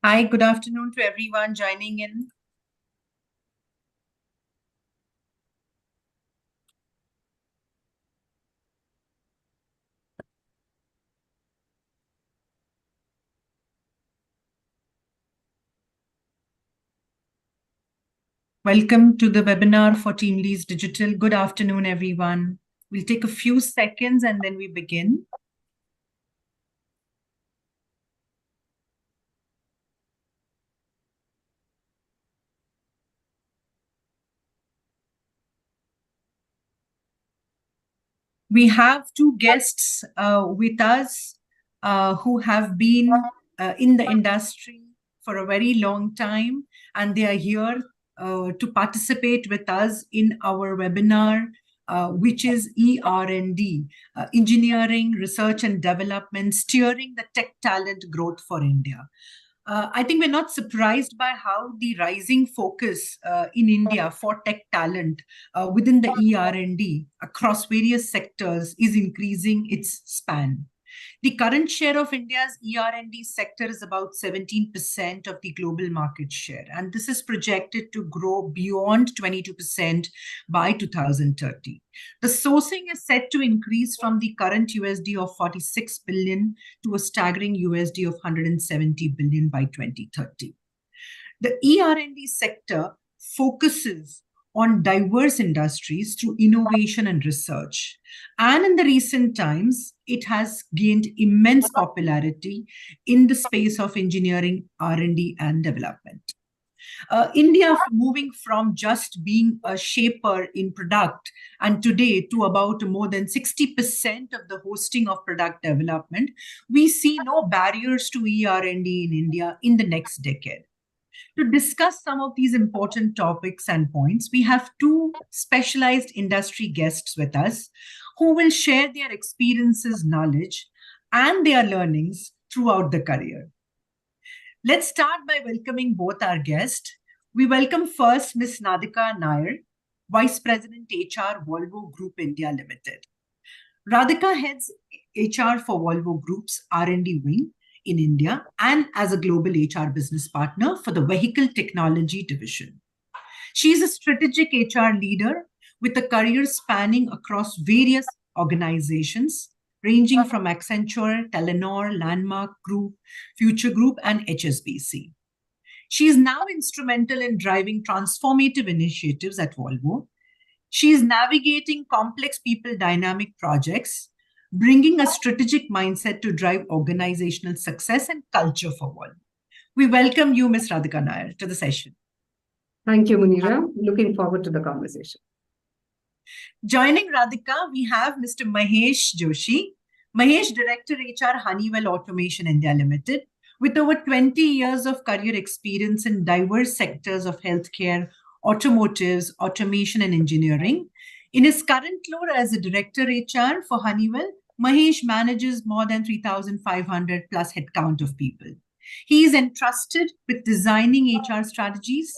Hi, good afternoon to everyone joining in. Welcome to the webinar for TeamLease Digital. Good afternoon, everyone. We'll take a few seconds and then we begin. We have two guests with us who have been in the industry for a very long time, and they are here to participate with us in our webinar, which is ER&D, Engineering, Research and Development, Steering the Tech Talent Growth for India. I think we're not surprised by how the rising focus in India for tech talent within the ER&D across various sectors is increasing its span. The current share of India's ER&D sector is about 17% of the global market share, and this is projected to grow beyond 22% by 2030. The sourcing is set to increase from the current USD of 46 billion to a staggering USD of 170 billion by 2030. The ER&D sector focuses on diverse industries through innovation and research. And in the recent times, it has gained immense popularity in the space of engineering, R&D, and development. India moving from just being a shaper in product and today to about more than 60% of the hosting of product development, we see no barriers to ER&D in India in the next decade. To discuss some of these important topics and points, we have two specialized industry guests with us who will share their experiences, knowledge, and their learnings throughout the career. Let's start by welcoming both our guests. We welcome first Ms. Radhika Nair, Vice President HR, Volvo Group India Limited. Radhika heads HR for Volvo Group's R&D wing in India and as a global HR business partner for the Vehicle Technology Division. She is a strategic HR leader with a career spanning across various organizations, ranging from Accenture, Telenor, Landmark Group, Future Group, and HSBC. She is now instrumental in driving transformative initiatives at Volvo. She is navigating complex people dynamic projects, bringing a strategic mindset to drive organizational success and culture for Volvo. We welcome you, Ms. Radhika Nair, to the session. Thank you, Munira. Looking forward to the conversation. Joining Radhika, we have Mr. Mahesh Joshi, Mahesh, Director HR, Honeywell Automation India Limited, with over 20 years of career experience in diverse sectors of healthcare, automotives, automation, and engineering. In his current role as a Director HR for Honeywell, Mahesh manages more than 3,500 plus headcount of people. He is entrusted with designing HR strategies,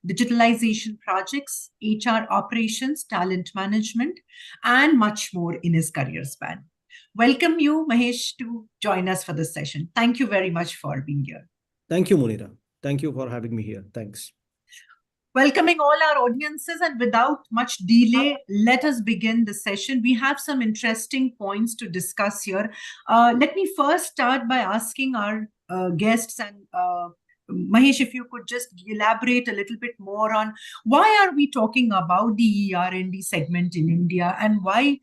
digitalization projects, HR operations, talent management, and much more in his career span. Welcome you, Mahesh, to join us for this session. Thank you very much for being here. Thank you, Munira. Thank you for having me here. Thanks. Welcoming all our audiences, and without much delay, let us begin the session. We have some interesting points to discuss here. Let me first start by asking our guests, and Mahesh, if you could just elaborate a little bit more on why are we talking about the ER&D segment in India, and why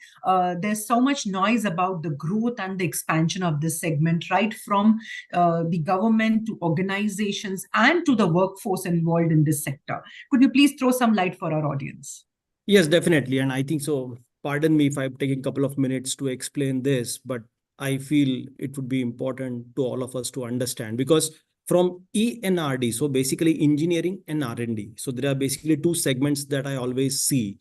there's so much noise about the growth and the expansion of this segment, right from the government to organizations and to the workforce involved in this sector. Could you please throw some light for our audience? Yes, definitely. And I think so. Pardon me if I'm taking a couple of minutes to explain this, but I feel it would be important to all of us to understand, because from E&RD, so basically engineering and R&D. So there are basically two segments that I always see.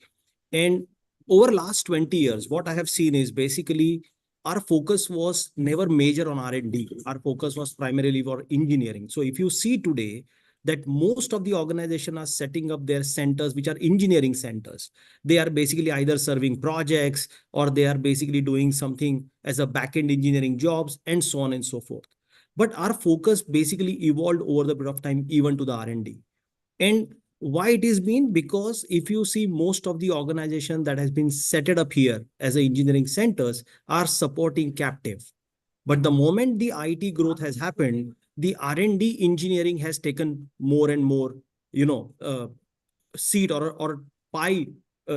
And over last 20 years, what I have seen is basically our focus was never major on R&D. Our focus was primarily for engineering. So if you see today, that most of the organization are setting up their centers, which are engineering centers. They are basically either serving projects or they are basically doing something as a back-end engineering jobs and so on and so forth. But our focus basically evolved over the period of time, even to the R&D. And why it is been? Because if you see, most of the organization that has been set up here as a engineering centers are supporting captive. But the moment the IT growth has happened, the R&D engineering has taken more and more, seat or pie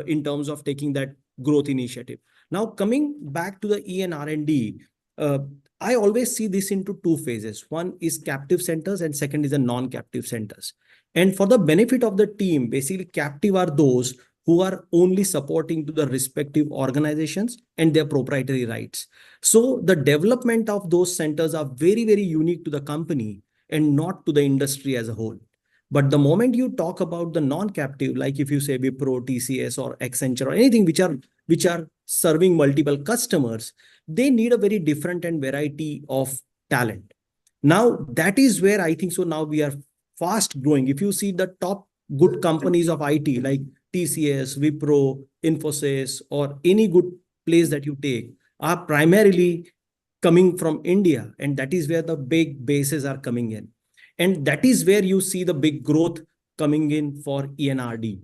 in terms of taking that growth initiative. Now, coming back to the ER&D, I always see this into two phases. One is captive centers and second is the non-captive centers. And for the benefit of the team, basically captive are those who are only supporting to the respective organizations and their proprietary rights. So the development of those centers are very, very unique to the company and not to the industry as a whole. But the moment you talk about the non-captive, like if you say Wipro, TCS, or Accenture, or anything which are serving multiple customers, they need a very different and variety of talent. Now, that is where I think so now we are fast growing. If you see the top good companies of IT like TCS, Wipro, Infosys, or any good place that you take, are primarily coming from India, and that is where the big bases are coming in. And that is where you see the big growth coming in for ER&D.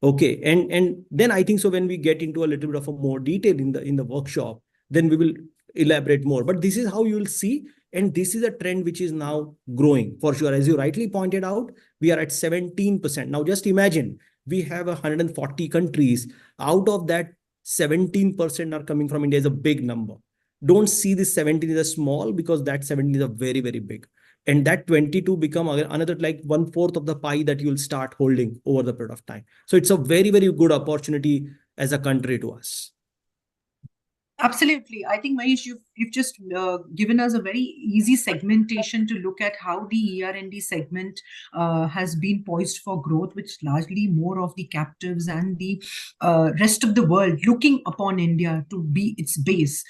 Okay, and then I think so when we get into a little bit of a more detail in the workshop, then we will elaborate more. But this is how you will see, and this is a trend which is now growing for sure. As you rightly pointed out, we are at 17%. Now just imagine we have 140 countries. Out of that, 17% are coming from India. Is a big number. Don't see this 17 as a small, because that 17 is a very, very big. And that 22 become another like 1/4 of the pie that you'll start holding over the period of time. So it's a very, very good opportunity as a country to us. Absolutely. I think, Mahesh, you've just given us a very easy segmentation to look at how the ER&D segment has been poised for growth, which largely more of the captives and the rest of the world looking upon India to be its base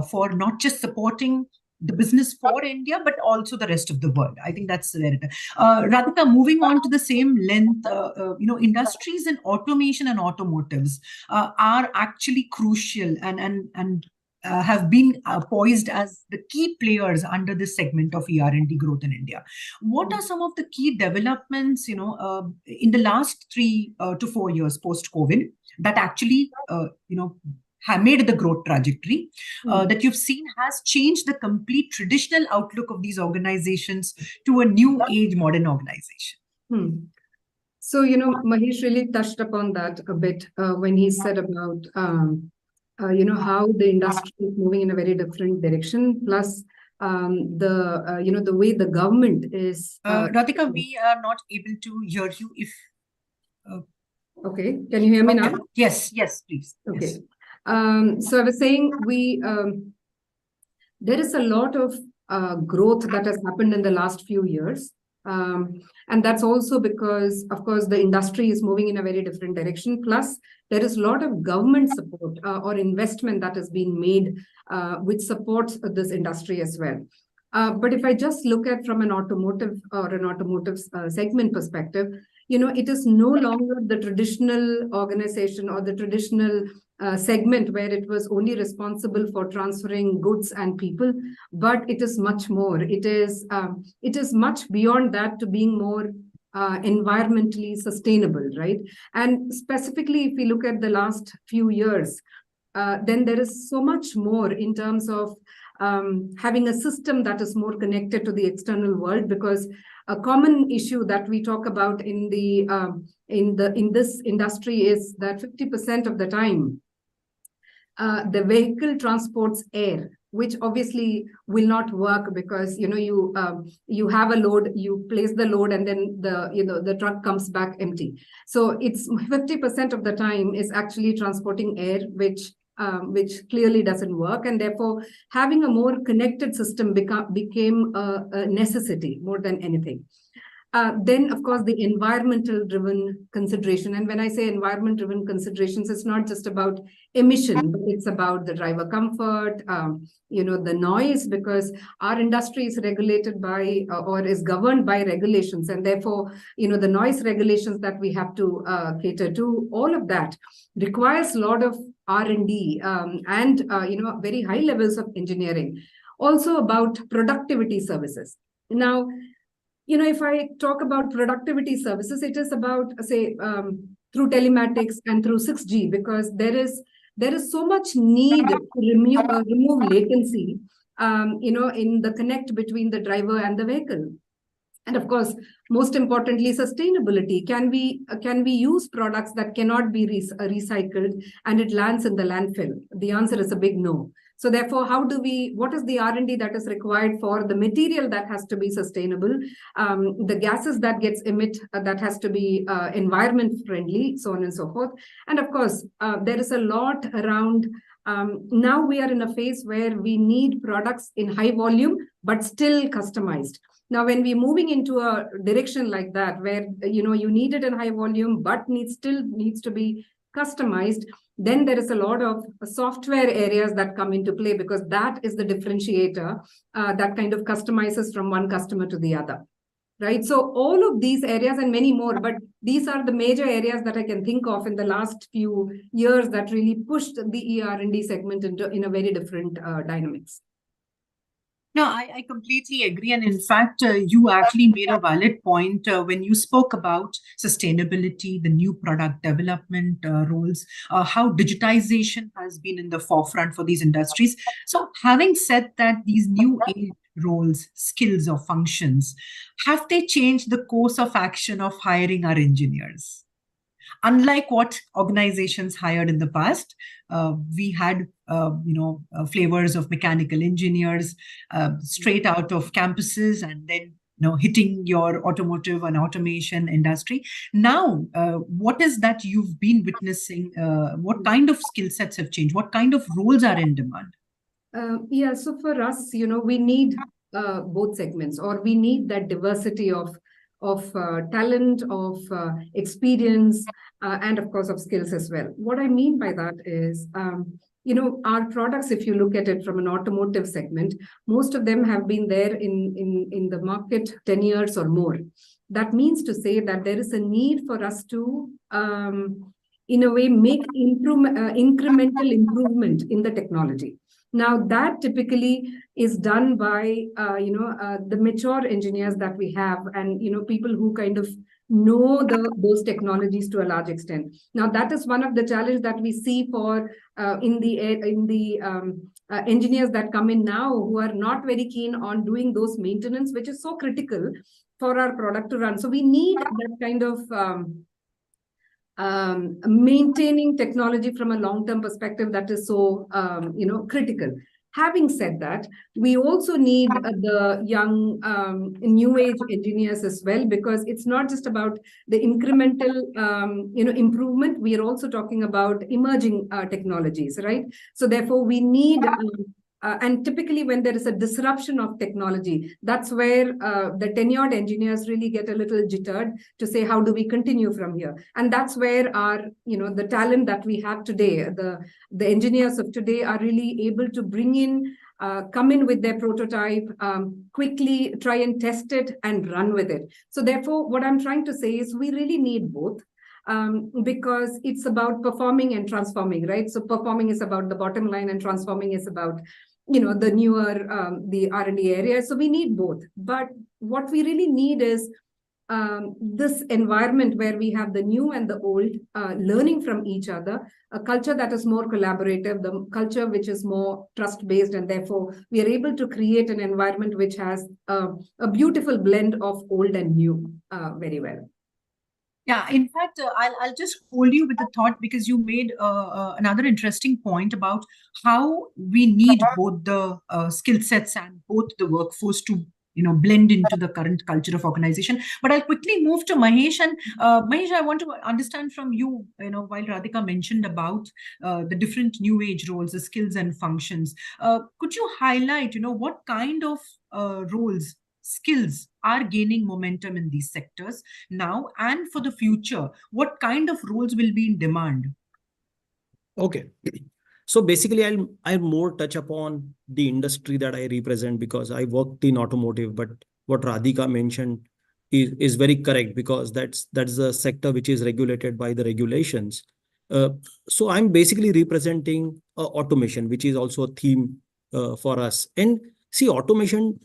for not just supporting the business for India, but also the rest of the world. I think that's where it is. Radhika, moving on to the same length, industries in automation and automotives are actually crucial and have been poised as the key players under this segment of ER&D growth in India. What are some of the key developments, in the last 3 to 4 years post-COVID that actually, have made the growth trajectory that you've seen has changed the complete traditional outlook of these organizations to a new age modern organization? So, Mahesh really touched upon that a bit when he said about, how the industry is moving in a very different direction, plus the way the government is... Radhika, we are not able to hear you. If Okay, can you hear me now? Yes, please. Okay. Yes. So I was saying there is a lot of growth that has happened in the last few years. And that's also because, of course, the industry is moving in a very different direction. Plus, there is a lot of government support or investment that has been made which supports this industry as well. But if I just look at from an automotive segment perspective, it is no longer the traditional organization or the traditional segment where it was only responsible for transferring goods and people, but it is much more. It is much beyond that to being more environmentally sustainable, right? And specifically, if we look at the last few years, then there is so much more in terms of having a system that is more connected to the external world, because a common issue that we talk about in this industry is that 50% of the time the vehicle transports air, which obviously will not work because you have a load, you place the load, and then the truck comes back empty. So it's 50% of the time is actually transporting air, which clearly doesn't work, and therefore having a more connected system became a necessity more than anything. Then, of course, the environmental-driven consideration. And when I say environment-driven considerations, it's not just about emission, but it's about the driver comfort, the noise, because our industry is regulated by or is governed by regulations. And therefore, the noise regulations that we have to cater to, all of that requires a lot of R&D and very high levels of engineering. Also about productivity services. Now, if I talk about productivity services, it is about, say, through telematics and through 6G, because there is so much need to remove latency, in the connect between the driver and the vehicle. And of course, most importantly, sustainability. Can we use products that cannot be recycled and it lands in the landfill? The answer is a big no. So therefore, what is the R&D that is required for the material that has to be sustainable, the gases that gets emit that has to be environment friendly, so on and so forth. And of course, there is a lot around. Now we are in a phase where we need products in high volume, but still customized. Now, when we're moving into a direction like that, where you need it in high volume, but still needs to be customized, then there is a lot of software areas that come into play, because that is the differentiator that kind of customizes from one customer to the other, right? So all of these areas and many more, but these are the major areas that I can think of in the last few years that really pushed the ER&D segment in a very different dynamics. No, I completely agree. And in fact, you actually made a valid point when you spoke about sustainability, the new product development roles, how digitization has been in the forefront for these industries. So having said that, these new age roles, skills or functions, have they changed the course of action of hiring our engineers? Unlike what organizations hired in the past, we had flavors of mechanical engineers straight out of campuses and then hitting your automotive and automation industry. Now, what is that you've been witnessing? What kind of skill sets have changed? What kind of roles are in demand? Yeah, so for us, we need both segments, or we need that diversity of talent, of experience, and of course of skills as well. What I mean by that is, our products, if you look at it from an automotive segment, most of them have been there in the market 10 years or more. That means to say that there is a need for us to, in a way, make incremental improvement in the technology. Now, that typically is done by, the mature engineers that we have, and, people who kind of know those technologies to a large extent. Now, that is one of the challenges that we see for in the engineers that come in now, who are not very keen on doing those maintenance, which is so critical for our product to run. So we need that kind of maintaining technology from a long-term perspective that is so, critical. Having said that, we also need the young, new age engineers as well, because it's not just about the incremental, improvement. We are also talking about emerging technologies, right? So therefore, we need and typically when there is a disruption of technology, that's where the tenured engineers really get a little jittered to say, how do we continue from here? And that's where our, the talent that we have today, the engineers of today are really able to bring in, come in with their prototype, quickly try and test it and run with it. So therefore, what I'm trying to say is we really need both. Because it's about performing and transforming, right? So performing is about the bottom line and transforming is about, the newer, the R&D area. So we need both. But what we really need is this environment where we have the new and the old learning from each other, a culture that is more collaborative, the culture which is more trust-based, and therefore we are able to create an environment which has a beautiful blend of old and new very well. Yeah, in fact, I'll just hold you with the thought, because you made another interesting point about how we need both the skill sets and both the workforce to blend into the current culture of organization. But I'll quickly move to Mahesh. And Mahesh, I want to understand from you, while Radhika mentioned about the different new age roles, the skills and functions, could you highlight, what kind of roles, skills are gaining momentum in these sectors now and for the future? What kind of roles will be in demand? Okay. So basically, I'll more touch upon the industry that I represent because I worked in automotive. But what Radhika mentioned is very correct because that's the sector which is regulated by the regulations. Uh, so I'm basically representing automation, which is also a theme for us. And see, automation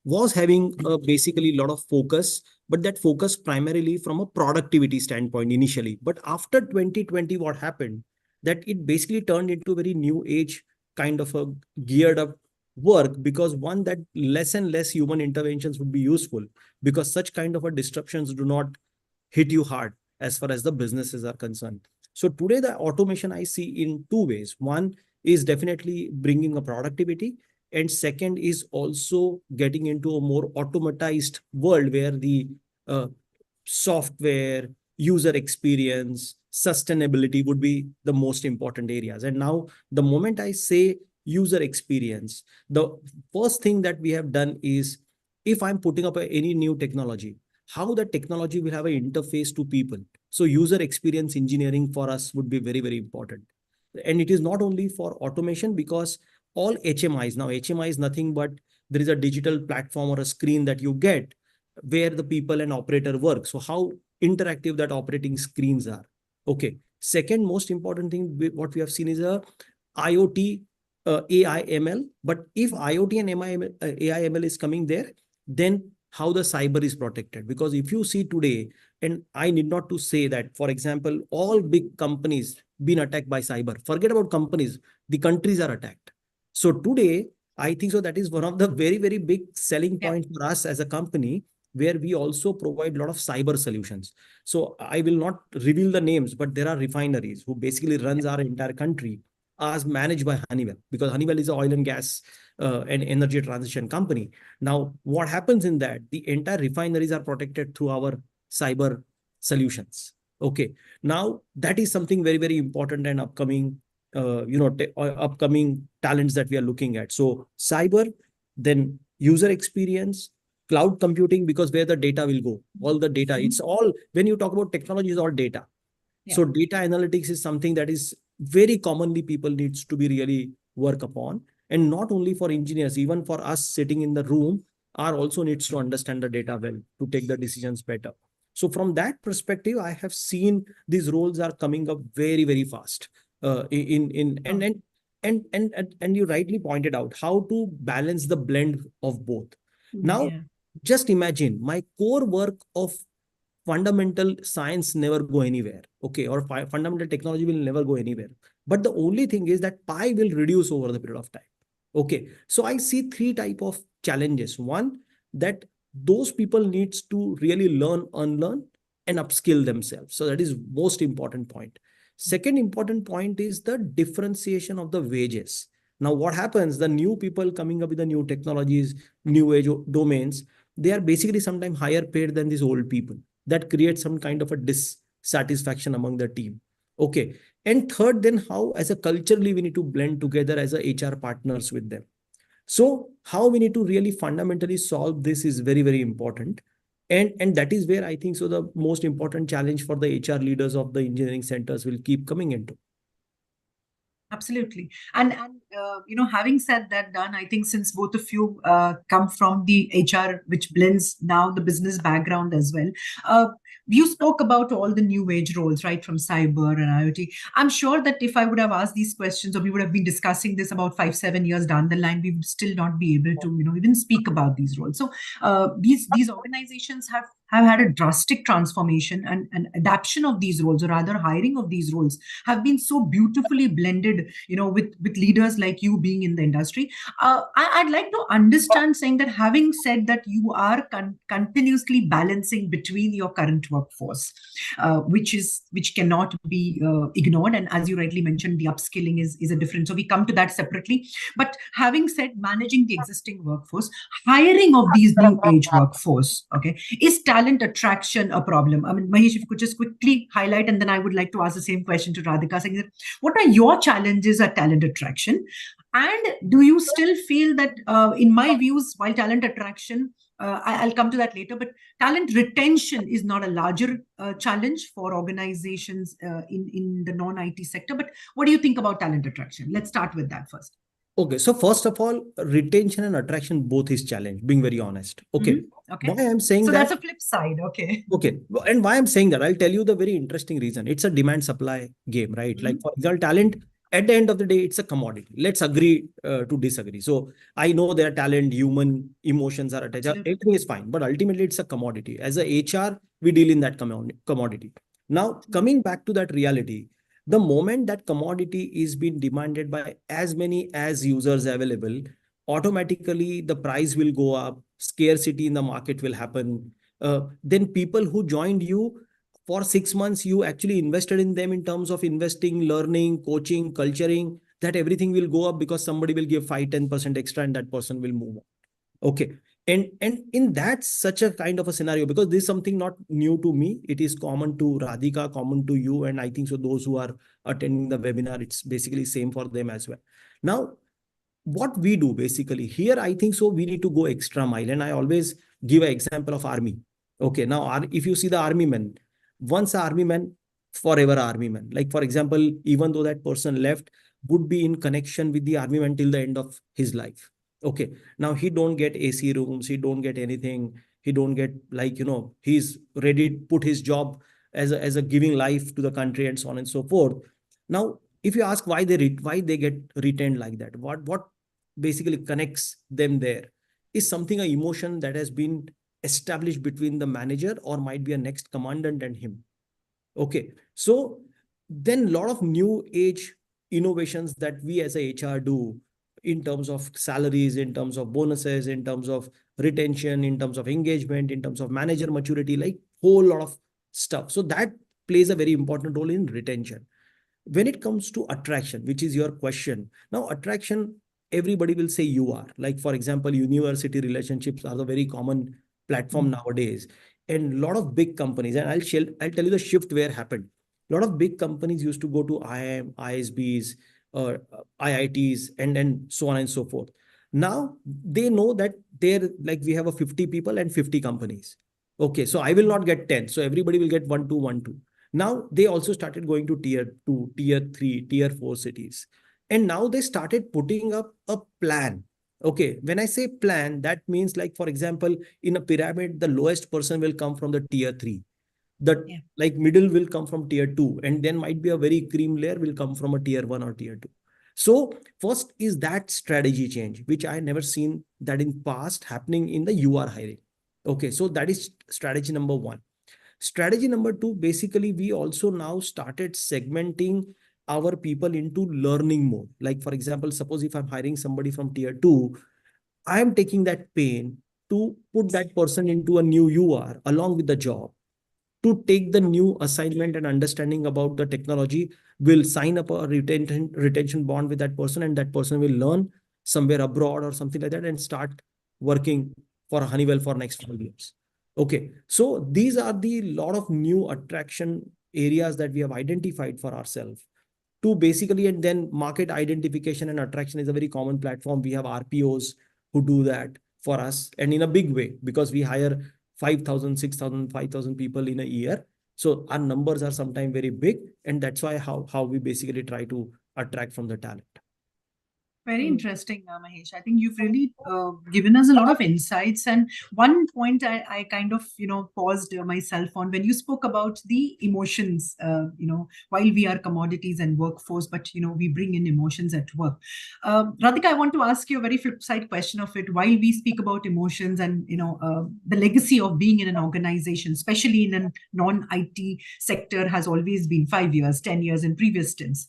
was having basically a lot of focus, but that focus primarily from a productivity standpoint initially. But after 2020, what happened? That it basically turned into a very new age kind of a geared up work because one that less and less human interventions would be useful because such kind of a disruptions do not hit you hard as far as the businesses are concerned. So today the automation I see in two ways. One is definitely bringing a productivity, and second is also getting into a more automatized world where the uh, software, user experience, sustainability would be the most important areas. And now, the moment I say user experience, the first thing that we have done is if I'm putting up any new technology, how the technology will have an interface to people. So, user experience engineering for us would be very, very important. And it is not only for automation because all HMIs, now HMI is nothing but there is a digital platform or a screen that you get where the people and operator work. So how interactive that operating screens are. Okay. Second most important thing, what we have seen is a IoT, AI, ML. But if IoT and AI, ML is coming there, then how the cyber is protected. Because if you see today, and I need not to say that, for example, all big companies been attacked by cyber. Forget about companies, the countries are attacked. So today, I think so that is one of the very, very big selling points for us as a company where we also provide a lot of cyber solutions. So I will not reveal the names, but there are refineries who basically runs our entire country as managed by Honeywell because Honeywell is an oil and gas and energy transition company. Now, what happens in that? The entire refineries are protected through our cyber solutions. Okay. Now, that is something very, very important and upcoming, upcoming talents that we are looking at. So cyber, then user experience, cloud computing, because where the data will go, all the data, it's all, when you talk about technology, is all data. Yeah. So data analytics is something that is very commonly people needs to be really work upon. And not only for engineers, even for us sitting in the room are also needs to understand the data well to take the decisions better. So from that perspective, I have seen these roles are coming up very, very fast. And you rightly pointed out how to balance the blend of both. Now, just imagine my core work of fundamental science never go anywhere, okay, or fundamental technology will never go anywhere. But the only thing is that pie will reduce over the period of time. Okay, so I see three type of challenges. One, that those people needs to really learn, unlearn, and upskill themselves. So that is most important point. Second important point is the differentiation of the wages. Now, what happens? The new people coming up with the new technologies, new age domains, they are basically sometimes higher paid than these old people. That creates some kind of a dissatisfaction among the team. Okay. And third, then how as a culturally we need to blend together as a HR partners with them. So how we need to really fundamentally solve this is very, very important. And that is where I think so the most important challenge for the HR leaders of the engineering centers will keep coming into. Absolutely. And having said that, Dan, I think since both of you come from the HR, which blends now the business background as well, you spoke about all the new age roles, right, from cyber and IoT. I'm sure that if I would have asked these questions or we would have been discussing this about 5-7 years down the line, we would still not be able to, even speak about these roles. So these organizations have had a drastic transformation and adaptation of these roles, or rather hiring of these roles, have been so beautifully blended, with leaders like you being in the industry. I'd like to understand, saying that having said that, you are continuously balancing between your current workforce, which cannot be ignored. And as you rightly mentioned, the upskilling is a difference. So we come to that separately. But having said managing the existing workforce, hiring of these new age workforce, okay, is talent attraction a problem? I mean, Mahesh, if you could just quickly highlight, and then I would like to ask the same question to Radhika, saying that what are your challenges at talent attraction? And do you still feel that, in my views, while talent attraction I'll come to that later, but talent retention is not a larger challenge for organizations in the non-IT sector. But what do you think about talent attraction? Let's start with that first. Okay, so first of all, retention and attraction both is challenge, being very honest. Okay. Okay. Why I'm saying So that, that's a flip side. Okay. okay, and why I'm saying that, I'll tell you the very interesting reason. It's a demand supply game, right? Like for example, talent at the end of the day, it's a commodity. Let's agree to disagree. So I know there are talent, human emotions are attached. Absolutely. Everything is fine, but ultimately it's a commodity. As a HR, we deal in that commodity. Now, coming back to that reality, the moment that commodity is being demanded by as many as users available, automatically the price will go up, scarcity in the market will happen. Then people who joined you for 6 months, you actually invested in them in terms of investing, learning, coaching, culturing, that everything will go up because somebody will give 5-10% extra and that person will move on. Okay. And in that such a kind of a scenario, because this is something not new to me, it is common to Radhika, common to you, and I think so those who are attending the webinar, it's basically same for them as well. Now, what we do basically here, I think so we need to go extra mile, and I always give an example of army. Okay, now if you see the army men, once army man, forever army man. Like for example, even though that person left, would be in connection with the army man till the end of his life. Okay, now he don't get AC rooms, he don't get anything, he don't get, like, he's ready to put his job as a giving life to the country and so on and so forth. Now, if you ask why they get retained like that, what basically connects them there is something, a emotion that has been established between the manager or might be a next commandant and him. Okay, so then a lot of new age innovations that we as a HR do in terms of salaries, in terms of bonuses, in terms of retention, in terms of engagement, in terms of manager maturity, like whole lot of stuff. So that plays a very important role in retention. When it comes to attraction, which is your question, now attraction, everybody will say you are, like for example, university relationships are the very common platform nowadays, and a lot of big companies, and I'll tell you the shift where happened. A lot of big companies used to go to IIM, ISBs, or IITs, and so on and so forth. Now they know that they're like, we have a 50 people and 50 companies. Okay, so I will not get 10, so everybody will get 1 2 1 2. Now they also started going to tier 2, tier 3, tier 4 cities. And now they started putting up a plan. Okay, when I say plan, that means, like, for example, in a pyramid, the lowest person will come from the tier 3. The like middle will come from tier 2, and then might be a very cream layer will come from a tier 1 or tier 2. So first is that strategy change, which I never seen that in past happening in the UR hiring. Okay, so that is strategy number 1. Strategy number 2, basically, we also now started segmenting our people into learning mode. Like, for example, suppose if I'm hiring somebody from tier 2, I am taking that pain to put that person into a new UR along with the job, to take the new assignment and understanding about the technology, will sign up a retention bond with that person, and that person will learn somewhere abroad or something like that and start working for Honeywell for next 5 years. Okay, so these are the lot of new attraction areas that we have identified for ourselves to basically, and then market identification and attraction is a very common platform. We have RPOs who do that for us, and in a big way, because we hire 5,000, 6,000, 5,000 people in a year. So our numbers are sometimes very big, and that's why how we basically try to attract from the talent. Very interesting, Mahesh. I think you've really given us a lot of insights. And one point I kind of, paused myself on when you spoke about the emotions, while we are commodities and workforce, but, we bring in emotions at work. Radhika, I want to ask you a very flip side question of it. While we speak about emotions and, the legacy of being in an organization, especially in a non-IT sector, has always been 5 years, 10 years in previous stints.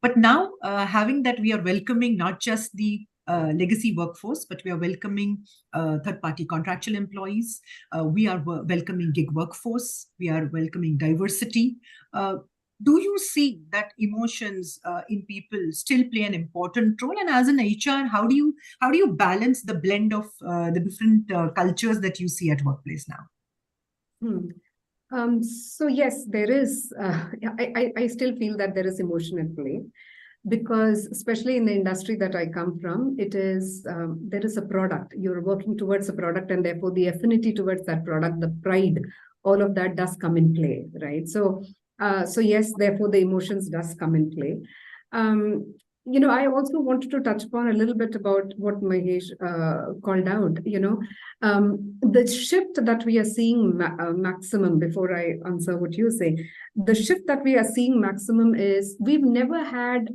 But now, having that, we are welcoming not just the legacy workforce, but we are welcoming third-party contractual employees. We are welcoming gig workforce. We are welcoming diversity. Do you see that emotions in people still play an important role? And as an HR, how do you balance the blend of the different cultures that you see at workplace now? So yes, there is. I still feel that there is emotion at play. because especially in the industry that I come from, it is there is a product. You're working towards a product, and therefore the affinity towards that product, the pride, all of that does come in play, right? So, so yes, therefore the emotions does come in play. I also wanted to touch upon a little bit about what Mahesh called out. The shift that we are seeing maximum, before I answer what you say, the shift that we are seeing maximum is we've never had,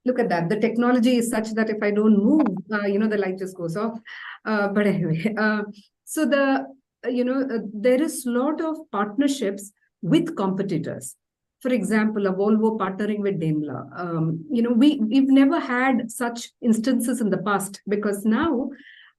look at that. The technology is such that if I don't move, the light just goes off. But anyway, so there is a lot of partnerships with competitors. For example, a Volvo partnering with Daimler. We've never had such instances in the past, because now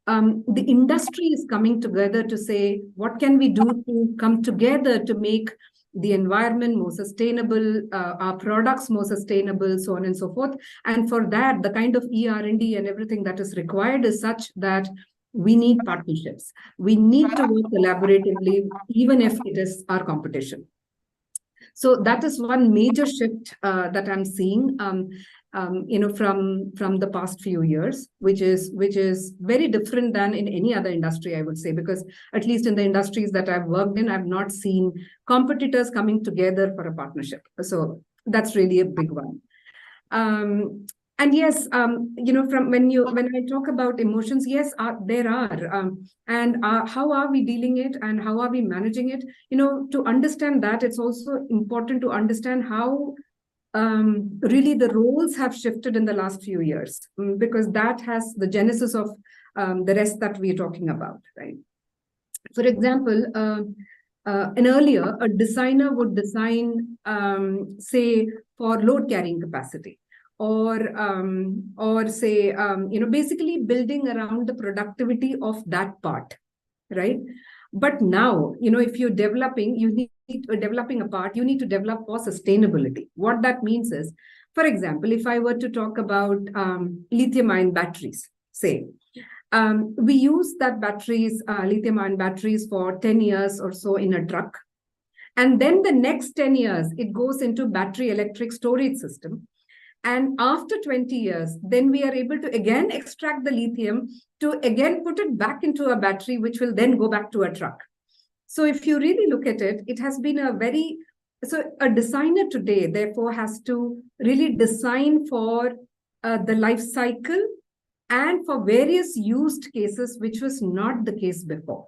the industry is coming together to say, what can we do to come together to make the environment more sustainable, our products more sustainable, so on and so forth. And for that, the kind of ER&D and everything that is required is such that we need partnerships. We need to work collaboratively, even if it is our competition. So that is one major shift that I'm seeing, from the past few years, which is very different than in any other industry, I would say, because at least in the industries that I've worked in, I've not seen competitors coming together for a partnership. So that's really a big one. And yes, from when I talk about emotions, yes, there are, and how are we dealing it and how are we managing it? To understand that, it's also important to understand how really the roles have shifted in the last few years, because that has the genesis of the rest that we're talking about, right? For example, and earlier, a designer would design, say, for load carrying capacity, or say, basically building around the productivity of that part, right? But now, if you're developing, developing a part, you need to develop for sustainability. What that means is, for example, if I were to talk about lithium-ion batteries, say, we use that lithium-ion batteries for 10 years or so in a truck. And then the next 10 years, it goes into battery electric storage system. And after 20 years, then we are able to again extract the lithium to again put it back into a battery, which will then go back to a truck. So if you really look at it, it has been so a designer today, therefore, has to really design for the life cycle and for various used cases, which was not the case before,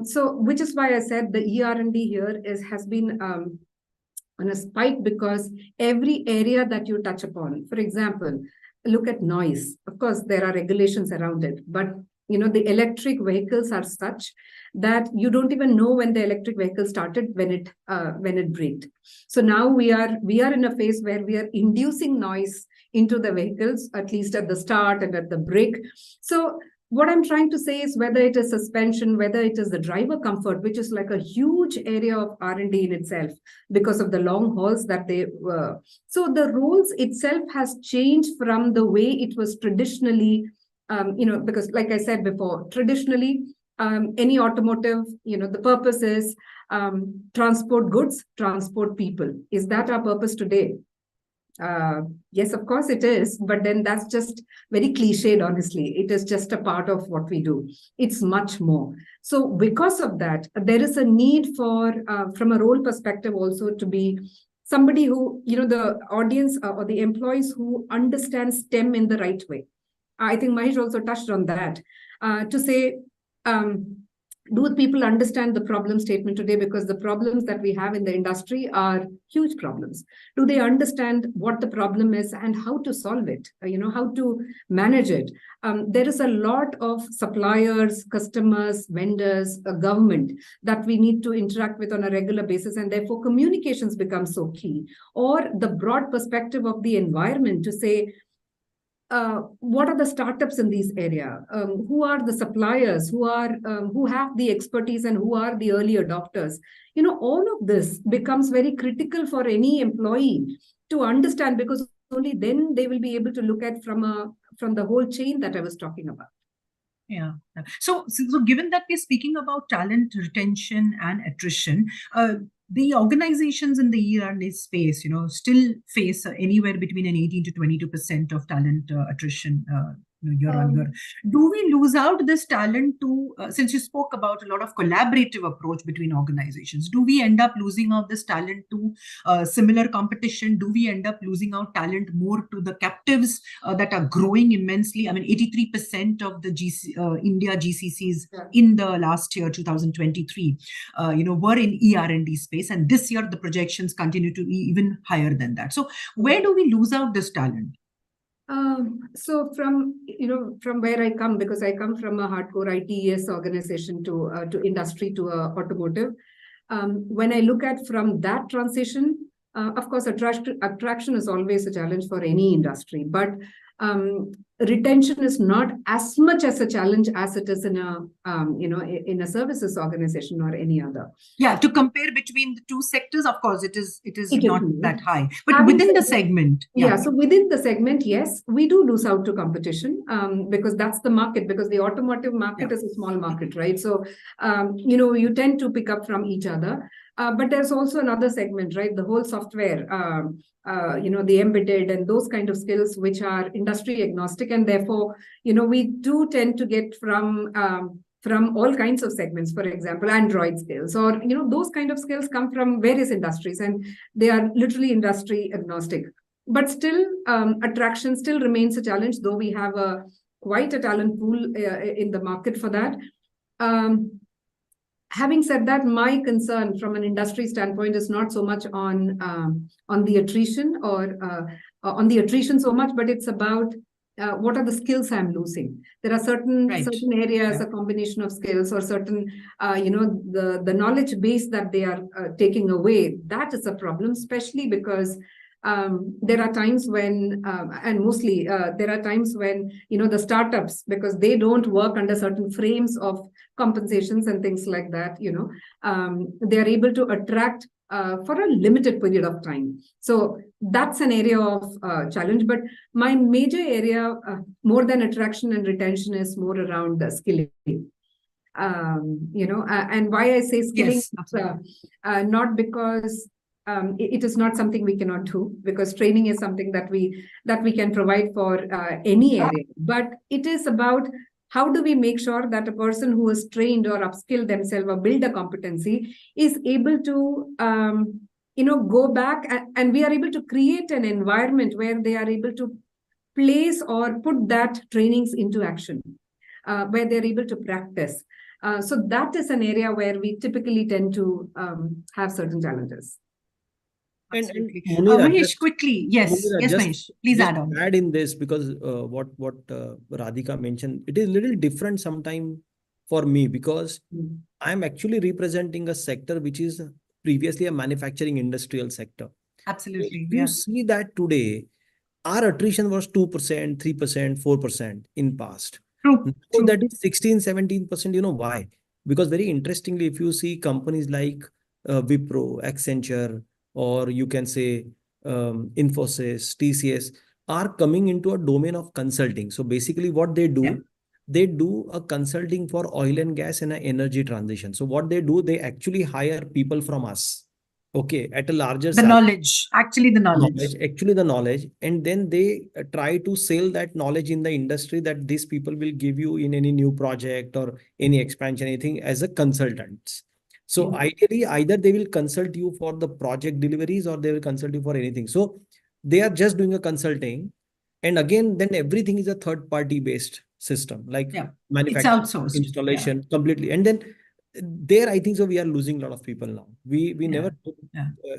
So which is why I said the ER&D here has been on a spike, because every area that you touch upon, for example, look at noise. Of course, there are regulations around it, but the electric vehicles are such that you don't even know when the electric vehicle started when it braked. So now we are in a phase where we are inducing noise into the vehicles, at least at the start and at the brake. So what I'm trying to say is, whether it is suspension, whether it is the driver comfort, which is like a huge area of R&D in itself because of the long hauls that they were. So the rules itself has changed from the way it was traditionally, because like I said before, traditionally, any automotive, the purpose is transport goods, transport people. Is that our purpose today? Yes, of course it is, but then that's just very cliched, honestly. It is just a part of what we do. It's much more. So because of that, there is a need for, from a role perspective also, to be somebody who, the audience or the employees who understand STEM in the right way. I think Mahesh also touched on that, to say, do people understand the problem statement today? Because the problems that we have in the industry are huge problems. Do they understand what the problem is and how to solve it? How to manage it? There is a lot of suppliers, customers, vendors, government that we need to interact with on a regular basis, and therefore communications become so key. Or the broad perspective of the environment, to say, what are the startups in these area? Who are the suppliers? Who have the expertise and who are the early adopters? All of this becomes very critical for any employee to understand, because only then they will be able to look at from the whole chain that I was talking about. Yeah. So given that we're speaking about talent retention and attrition, the organizations in the ER&D space, still face anywhere between an 18 to 22% of talent attrition year on year. Do we lose out this talent to, since you spoke about a lot of collaborative approach between organizations, do we end up losing out this talent to similar competition? Do we end up losing out talent more to the captives that are growing immensely? I mean, 83% of the India GCCs in the last year, 2023, were in ER&D space. And this year, the projections continue to be even higher than that. So where do we lose out this talent? So from where I come, because I come from a hardcore ITES organization to industry to automotive, when I look at from that transition, of course, attraction is always a challenge for any industry, but retention is not as much as a challenge as it is in a services organization or any other. Yeah, to compare between the two sectors, of course, it is not that high. But within the segment, so within the segment, yes, we do lose out to competition because that's the market. Because the automotive market is a small market, right? So you tend to pick up from each other. But there's also another segment, right? The whole software, the embedded and those kind of skills, which are industry agnostic. And therefore, we do tend to get from all kinds of segments, for example, Android skills, or, those kind of skills come from various industries and they are literally industry agnostic. But still, attraction still remains a challenge, though we have quite a talent pool in the market for that. Having said that, my concern from an industry standpoint is not so much on the attrition or on the attrition so much, but it's about what are the skills I'm losing. There are certain areas, a combination of skills or certain, the knowledge base that they are taking away. That is a problem, especially because there are times when, and mostly there are times when, the startups, because they don't work under certain frames of compensations and things like that, they are able to attract for a limited period of time. So that's an area of challenge. But my major area, more than attraction and retention, is more around the skilling. And why I say skilling, not because it is not something we cannot do, because training is something that we can provide for any area. But it is about how do we make sure that a person who is trained or upskill themselves or build a competency is able to go back and we are able to create an environment where they are able to place or put that trainings into action, where they're able to practice. So that is an area where we typically tend to have certen challenges. And Munira, Mahesh, quickly. Yes, Mahesh, please add on. Add in this, because what Radhika mentioned, it is a little different sometime for me, because I'm actually representing a sector which is previously a manufacturing industrial sector. Absolutely. If you see that today, our attrition was 2%, 3%, 4% in past. True. So that is 16, 17%. You know why? Because very interestingly, if you see companies like Wipro, Accenture, or you can say Infosys, TCS, are coming into a domain of consulting. So basically what they do, they do a consulting for oil and gas and energy transition. So what they do, they actually hire people from us. Okay, at a larger the knowledge, actually the knowledge. And then they try to sell that knowledge in the industry, that these people will give you in any new project or any expansion, anything, as a consultants. So ideally, either they will consult you for the project deliveries or they will consult you for anything. So they are just doing a consulting. And again, then everything is a third party based system, like manufacturing, installation, completely. And then there, I think so we are losing a lot of people now. We never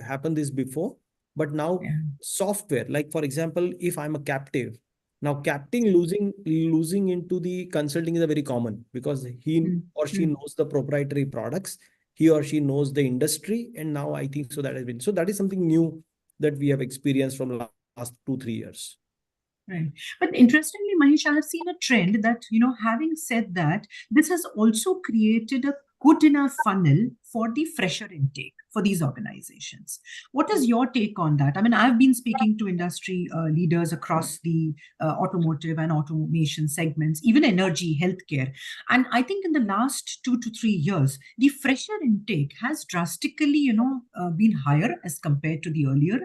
happened this before, but now software, like for example, if I'm a captive, now captain losing into the consulting is a very common, because he or she knows the proprietary products, he or she knows the industry. And now I think so that has been, so that is something new that we have experienced from the last 2-3 years. Right. But interestingly, Mahesh, I have seen a trend that, having said that, this has also created a good enough funnel for the fresher intake for these organizations. What is your take on that? I mean, I've been speaking to industry leaders across the automotive and automation segments, even energy, healthcare. And I think in the last 2 to 3 years, the fresher intake has drastically, been higher as compared to the earlier.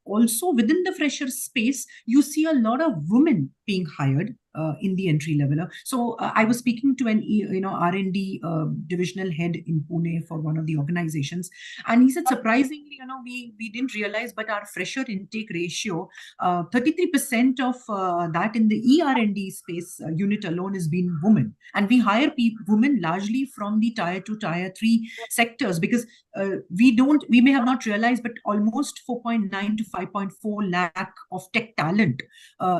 Also, within the fresher space, you see a lot of women being hired in the entry level. So I was speaking to an R&D divisional head in Pune for one of the organizations, and he said surprisingly, we didn't realize, but our fresher intake ratio, 33% of that in the ER&D space unit alone has been women, and we hire women largely from the tier 2, tier 3 sectors, because we may have not realized, but almost 4.9 to 5.4 lakh of tech talent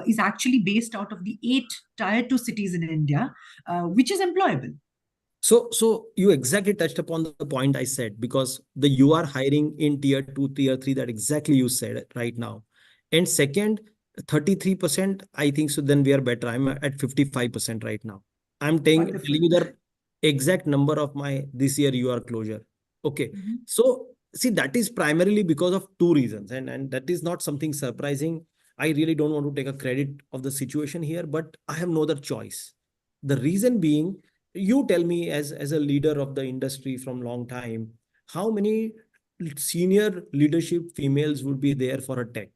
is actually based out of the 8 tier 2 cities in India, which is employable. So you exactly touched upon the point I said, because you are hiring in tier 2, tier 3, that exactly you said it right now. And second, 33%, I think so then we are better. I'm at 55% right now. I'm telling you the exact number of my this year UR closure. Okay. So see, that is primarily because of two reasons, and that is not something surprising. I really don't want to take a credit of the situation here, but I have no other choice. The reason being, you tell me as a leader of the industry from long time, how many senior leadership females would be there for a tech?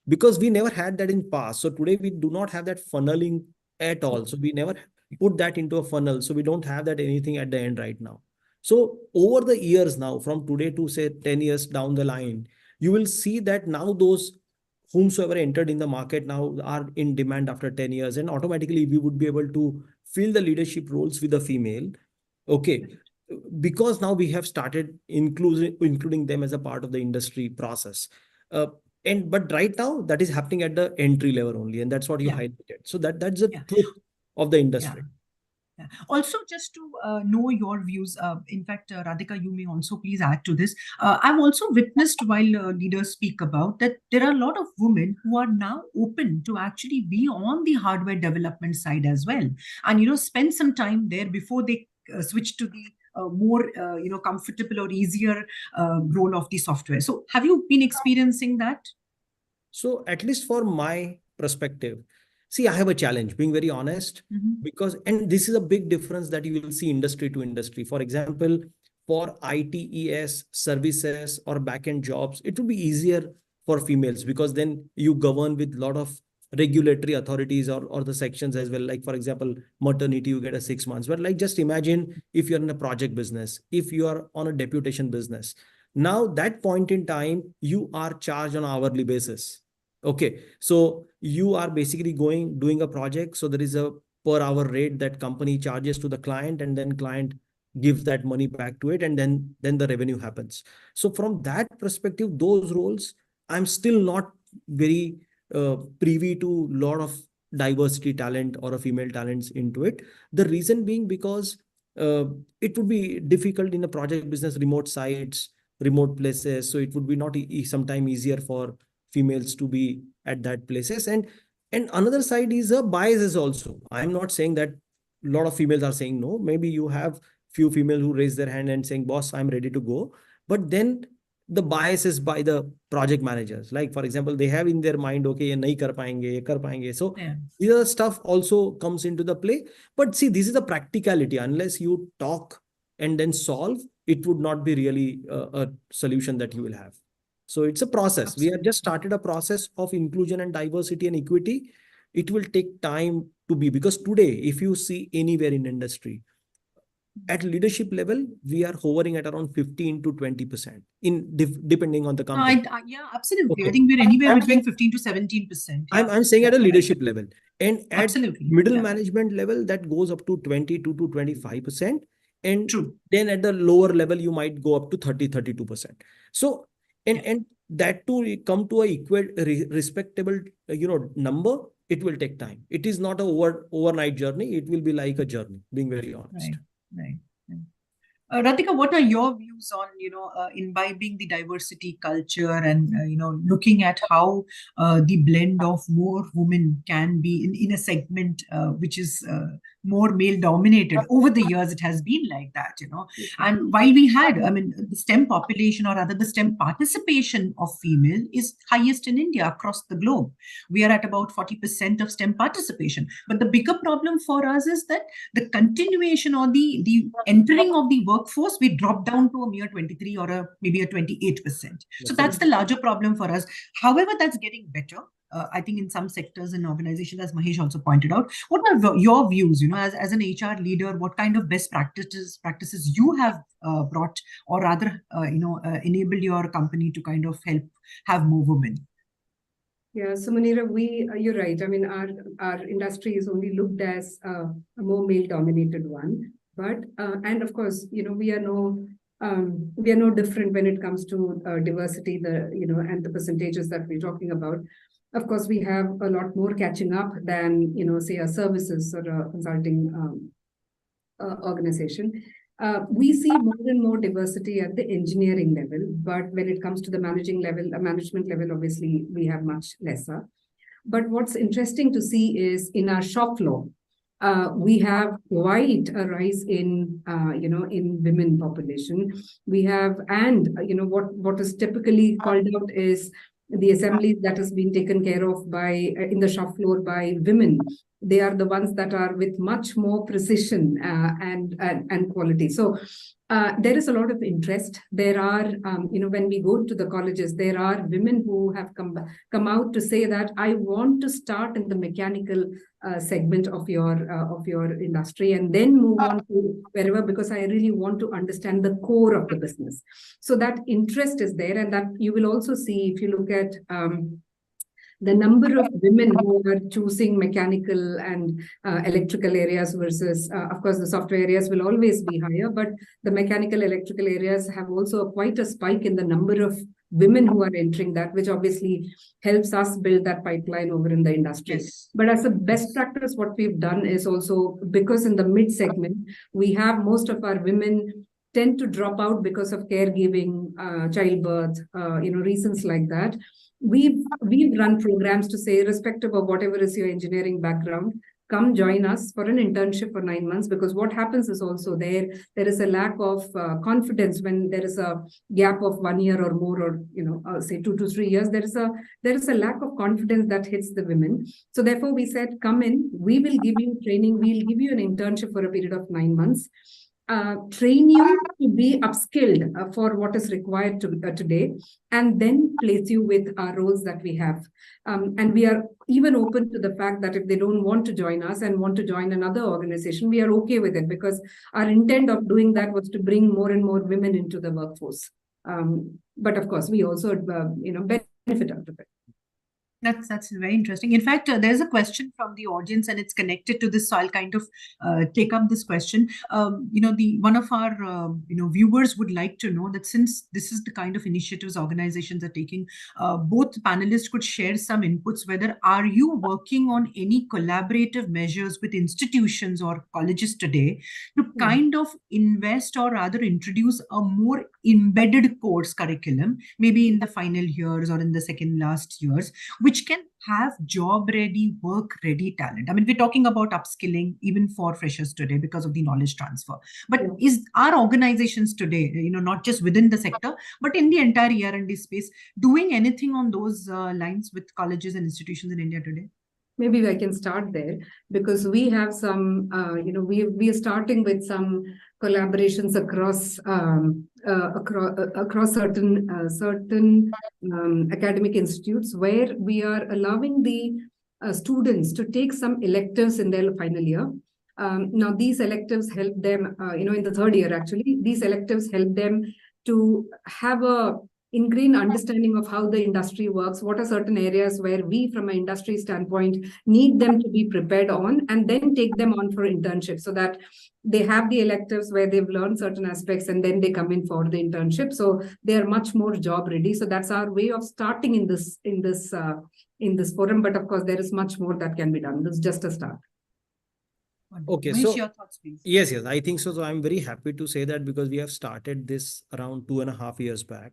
Because we never had that in past. So today we do not have that funneling at all. So we never put that into a funnel. So we don't have that anything at the end right now. So over the years now, from today to say 10 years down the line, you will see that now those whomsoever entered in the market now are in demand after 10 years, and automatically we would be able to fill the leadership roles with a female. Okay. Because now we have started including them as a part of the industry process. But right now that is happening at the entry level only, and that's what you highlighted. So that's the truth of the industry. Also, just to know your views, in fact, Radhika, you may also please add to this. I've also witnessed, while leaders speak about that, there are a lot of women who are now open to actually be on the hardware development side as well, and spend some time there before they switch to the more comfortable or easier role of the software. So have you been experiencing that? So at least for my perspective, see, I have a challenge, being very honest, because, and this is a big difference that you will see industry to industry. For example, for ITES services or backend jobs, it will be easier for females, because then you govern with a lot of regulatory authorities or the sections as well. Like, for example, maternity, you get a 6 months. But like, just imagine if you're in a project business, if you are on a deputation business, now that point in time, you are charged on an hourly basis. Okay, so you are basically doing a project. So there is a per hour rate that company charges to the client, and then client gives that money back to it, and then the revenue happens. So from that perspective, those roles, I'm still not very privy to a lot of diversity talent or a female talents into it. The reason being because it would be difficult in a project business, remote sites, remote places. So it would be not sometime easier for females to be at that places. And another side is a biases also. I'm not saying that a lot of females are saying no. Maybe you have few females who raise their hand and saying, boss, I'm ready to go. But then the bias is by the project managers. Like, for example, they have in their mind, okay, ye nahi kar payenge, ye kar payenge. So the other stuff also comes into the play. But see, this is a practicality. Unless you talk and then solve, it would not be really a solution that you will have. So it's a process. Absolutely. We have just started a process of inclusion and diversity and equity. It will take time to be, because today, if you see anywhere in industry, at leadership level, we are hovering at around 15 to 20% depending on the company. Yeah, absolutely. Okay. I think we're anywhere between 15 to 17%. Yeah. I'm saying at a leadership level, and at absolutely middle management level, that goes up to 22 to 25%. And then at the lower level, you might go up to 32%. So, and that to come to a equal, respectable, number, it will take time. It is not a overnight journey. It will be like a journey, being very honest. Right. Radhika, what are your views on, imbibing the diversity culture and, looking at how the blend of more women can be in a segment which is more male dominated. Over the years, it has been like that, you know. And while we had, I mean, the STEM population, or rather the STEM participation of female is highest in India across the globe. We are at about 40% of STEM participation. But the bigger problem for us is that the continuation or the entering of the workforce, we drop down to a mere 23 or maybe a 28%. So that's the larger problem for us. However, that's getting better. I think in some sectors and organizations, as Mahesh also pointed out. What are your views, you know, as an HR leader, what kind of best practices you have brought, or rather, enabled your company to kind of help have more women? Yeah, so Munira, you're right. I mean, our industry is only looked as a more male-dominated one, but and of course, you know, we are no different when it comes to diversity, and the percentages that we're talking about. Of course, we have a lot more catching up than, say, a services or a consulting organization. We see more and more diversity at the engineering level, but when it comes to the management level, obviously, we have much lesser. But what's interesting to see is in our shop floor, we have quite a rise in, in women population. We have, and, what is typically called out is the assemblies that has been taken care of by in the shop floor by women. They are the ones that are with much more precision and quality. So there is a lot of interest. There are, when we go to the colleges, there are women who have come out to say that I want to start in the mechanical segment of your industry and then move on to wherever, because I really want to understand the core of the business. So that interest is there, and that you will also see if you look at the number of women who are choosing mechanical and electrical areas versus, of course, the software areas will always be higher, but the mechanical electrical areas have also quite a spike in the number of women who are entering that, which obviously helps us build that pipeline over in the industry. Yes. But as a best practice, what we've done is also, because in the mid segment, we have most of our women tend to drop out because of caregiving, childbirth, reasons like that. We've run programs to say, irrespective of whatever is your engineering background, come join us for an internship for 9 months, because what happens is also there is a lack of confidence when there is a gap of 1 year or more, or say 2 to 3 years. There is a lack of confidence that hits the women. So therefore, we said, come in, we will give you training, we'll give you an internship for a period of 9 months. Train you to be upskilled for what is required today, and then place you with our roles that we have. And we are even open to the fact that if they don't want to join us and want to join another organization, we are okay with it, because our intent of doing that was to bring more and more women into the workforce. But of course, we also, benefit out of it. That's very interesting. In fact, there's a question from the audience, and it's connected to this. So I'll kind of take up this question. One of our viewers would like to know that, since this is the kind of initiatives organizations are taking, both panelists could share some inputs. Whether are you working on any collaborative measures with institutions or colleges today to kind of invest, or rather introduce a more embedded course curriculum, maybe in the final years or in the second last years, which can have job-ready, work-ready talent. I mean, we're talking about upskilling even for freshers today because of the knowledge transfer. But are organizations today, not just within the sector, but in the entire ER&D space, doing anything on those lines with colleges and institutions in India today? Maybe I can start there, because we have some, we are starting with some collaborations across certain academic institutes, where we are allowing the students to take some electives in their final year. Now, these electives help them, in the third year, actually, these electives help them to have a ingrained understanding of how the industry works, what are certain areas where we, from an industry standpoint, need them to be prepared on, and then take them on for internships, so that they have the electives where they've learned certain aspects, and then they come in for the internship. So they are much more job ready. So that's our way of starting in this forum. But of course, there is much more that can be done. This is just a start. Okay, so your thoughts, please. Yes, I think so. So I'm very happy to say that, because we have started this around 2.5 years back.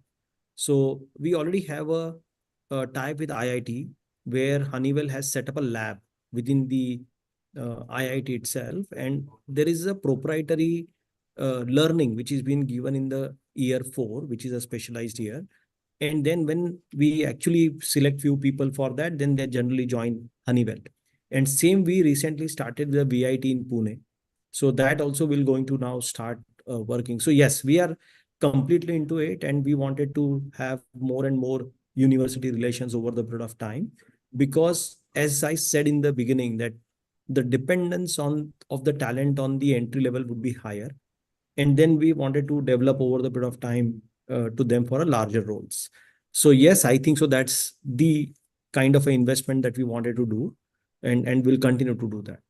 So we already have a tie with IIT, where Honeywell has set up a lab within the IIT itself, and there is a proprietary learning which is being given in the year 4, which is a specialized year. And then when we actually select few people for that, then they generally join Honeywell. And same, we recently started the VIT in Pune. So that also will going to now start working. So yes, we are completely into it, and we wanted to have more and more university relations over the period of time, because as I said in the beginning, that the dependence on of the talent on the entry level would be higher, and then we wanted to develop over the period of time to them for a larger roles. So yes, I think so that's the kind of an investment that we wanted to do, and will continue to do that.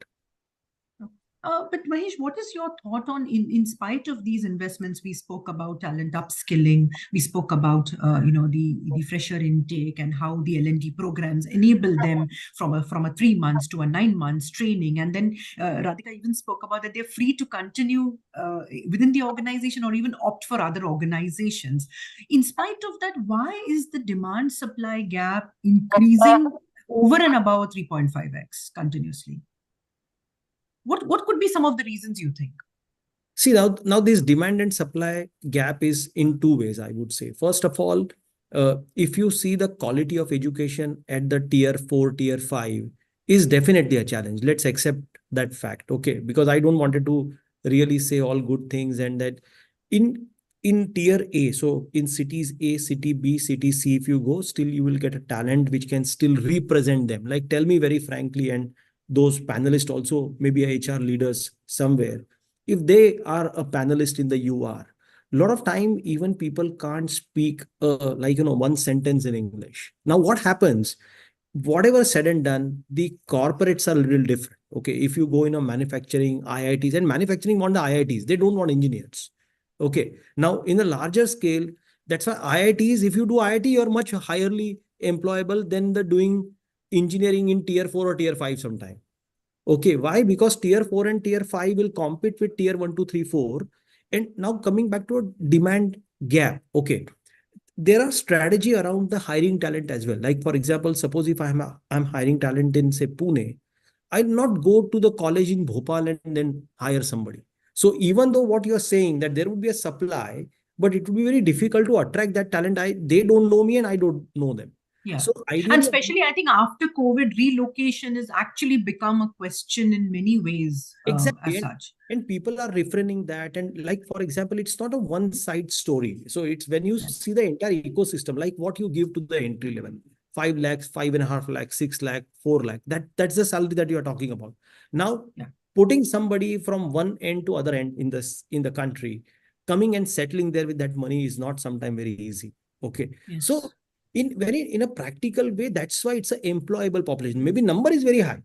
But Mahesh, what is your thought on, in spite of these investments, we spoke about talent upskilling, we spoke about the fresher intake and how the L&D programs enable them from a 3 months to a 9 months training, and then Radhika even spoke about that they're free to continue within the organization or even opt for other organizations. In spite of that, why is the demand supply gap increasing over and above 3.5x continuously? What could be some of the reasons you think? See, now this demand and supply gap is in two ways, I would say. First of all, if you see the quality of education at the tier 4, tier 5 is definitely a challenge. Let's accept that fact, okay? Because I don't wanted to really say all good things, and that in tier A, so in cities A, city B, city C, if you go, still you will get a talent which can still represent them. Like, tell me very frankly, and those panelists also, maybe HR leaders somewhere, if they are a panelist in the UR, a lot of time even people can't speak one sentence in English. Now what happens, whatever said and done, the corporates are a little different. Okay, if you go in a manufacturing, IITs, and manufacturing want the IITs, they don't want engineers. Okay, now in a larger scale, that's why IITs, if you do IIT, you're much highly employable than the doing engineering in tier 4 or tier 5 sometime. Okay, why? Because tier 4 and tier 5 will compete with tier 1, 2, 3, 4. And now coming back to a demand gap. Okay, there are strategy around the hiring talent as well. Like, for example, suppose if I'm hiring talent in, say, Pune, I'll not go to the college in Bhopal and then hire somebody. So even though what you're saying that there would be a supply, but it would be very difficult to attract that talent. They don't know me and I don't know them. Yeah. So And ideally, especially, I think after COVID, relocation has actually become a question in many ways, exactly. as such. And people are refraining that. And like, for example, it's not a one side story. So it's when you see the entire ecosystem, like what you give to the entry level, 5 lakhs, 5.5 lakhs, 6 lakh, 4 lakh, that's the salary that you're talking about. Now, putting somebody from one end to other end in the country, coming and settling there with that money is not sometimes very easy. Okay. Yes. So in a practical way, that's why it's an employable population. Maybe number is very high.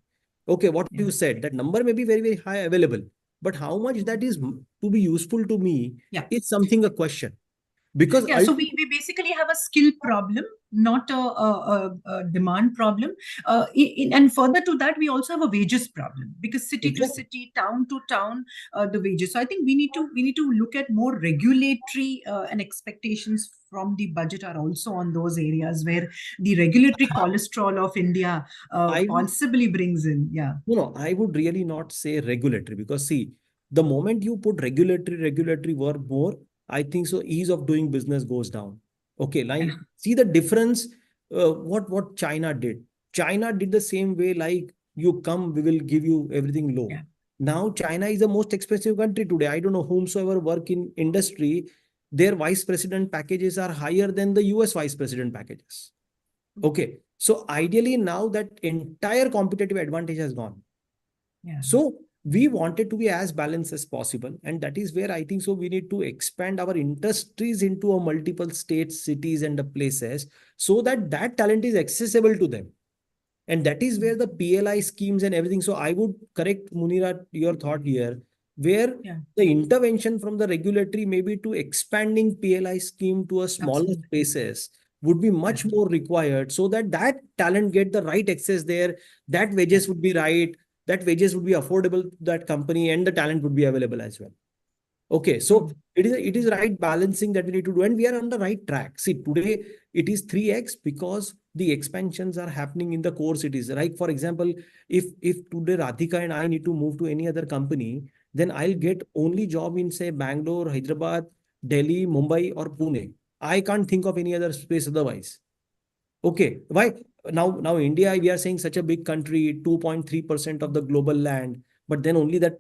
Okay, what you said, that number may be very, very high available, but how much that is to be useful to me is something a question. Because so we basically have a skill problem, not a demand problem. And further to that, we also have a wages problem, because city to city, town to town, the wages. So I think we need to look at more regulatory and expectations from the budget are also on those areas where the regulatory cholesterol of India possibly brings in. No, I would really not say regulatory, because see, the moment you put regulatory work more, I think so ease of doing business goes down. Okay, like see the difference. What China did. China did the same way. Like, you come, we will give you everything low. Now China is the most expensive country today. I don't know whomsoever work in industry, their vice president packages are higher than the US vice president packages. Okay, so ideally now that entire competitive advantage has gone. So we wanted to be as balanced as possible. And that is where I think so we need to expand our industries into a multiple states, cities, and the places, so that that talent is accessible to them. And that is where the PLI schemes and everything. So I would correct, Munira, your thought here, where the intervention from the regulatory maybe to expanding PLI scheme to a smaller spaces would be much more required, so that that talent get the right access there, that wages would be right, that wages would be affordable to that company, and the talent would be available as well. Okay, so it is right balancing that we need to do, and we are on the right track. See, today it is 3x because the expansions are happening in the core cities. Like for example, if today Radhika and I need to move to any other company, then I'll get only job in say Bangalore, Hyderabad, Delhi, Mumbai, or Pune. I can't think of any other space otherwise. Okay, why now India, we are saying such a big country, 2.3% of the global land, but then only that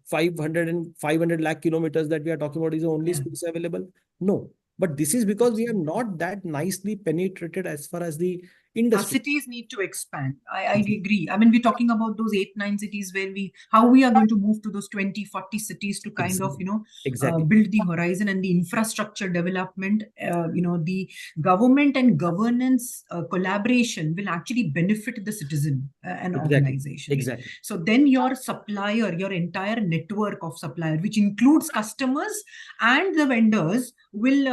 500 lakh kilometers that we are talking about is the only space available? No, but this is because we are not that nicely penetrated as far as the Our industry. cities need to expand. I agree. I mean, we're talking about those 8, 9 cities where how we are going to move to those 20, 40 cities to kind of, Exactly. build the horizon and the infrastructure development. The government and governance collaboration will actually benefit the citizen and organization. Exactly. So then your supplier, your entire network of supplier, which includes customers and the vendors, will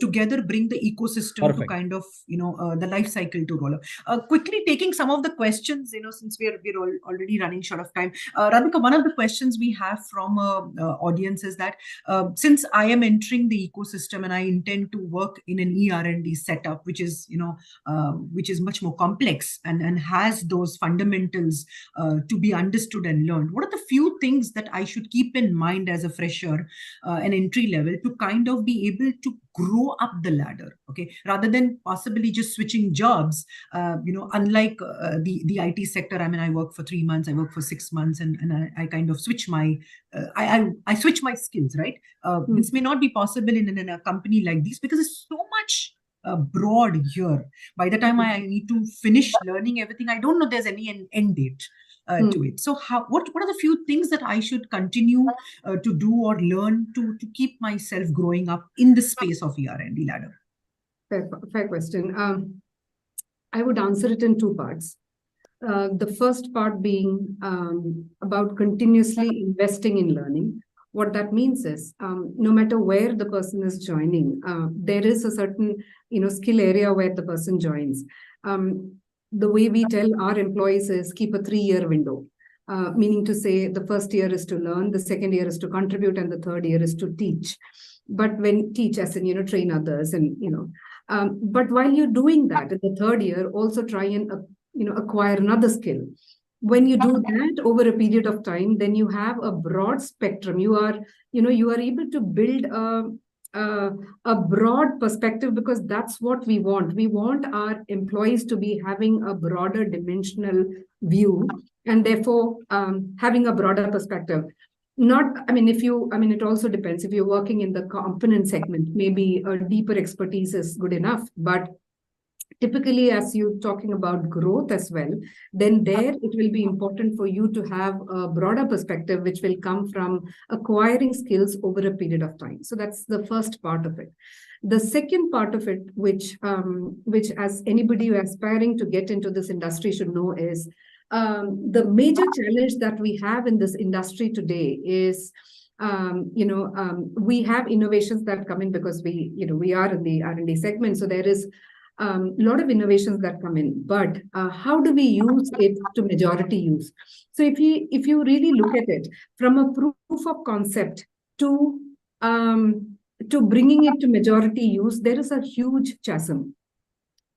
together bring the ecosystem to kind of, the life cycle to roll out. Quickly taking some of the questions, since we're already running short of time. Radhika, one of the questions we have from audience is that since I am entering the ecosystem and I intend to work in an ER&D setup, which is, which is much more complex and has those fundamentals to be understood and learned, what are the few things that I should keep in mind as a fresher, an entry level, to kind of be able to grow up the ladder, okay, rather than possibly just switching jobs? Unlike the IT sector, I mean, I work for 3 months, I work for 6 months, and I kind of switch my I switch my skills, right? This may not be possible in a company like this because it's so much broad here. By the time I need to finish learning everything, I don't know there's any end date to it. So what are the few things that I should continue to do or learn to keep myself growing up in the space of ER&D ladder? Fair question. I would answer it in two parts. The first part being about continuously investing in learning. What that means is, no matter where the person is joining, there is a certain skill area where the person joins. The way we tell our employees is keep a 3-year window, meaning to say the first year is to learn, the second year is to contribute, and the third year is to teach. But when teach as in train others, and but while you're doing that in the third year, also try and acquire another skill. When you do that over a period of time, then you have a broad spectrum. You are able to build a broad perspective, because that's what we want. We want our employees to be having a broader dimensional view, and therefore having a broader perspective. It also depends. If you're working in the component segment, maybe a deeper expertise is good enough. But typically, as you're talking about growth as well, then there it will be important for you to have a broader perspective, which will come from acquiring skills over a period of time. So that's the first part of it. The second part of it, which as anybody who is aspiring to get into this industry should know, is the major challenge that we have in this industry today is, we have innovations that come in because we are in the R&D segment. So there is a lot of innovations that come in, but how do we use it to majority use? So if you really look at it from a proof of concept to bringing it to majority use, there is a huge chasm.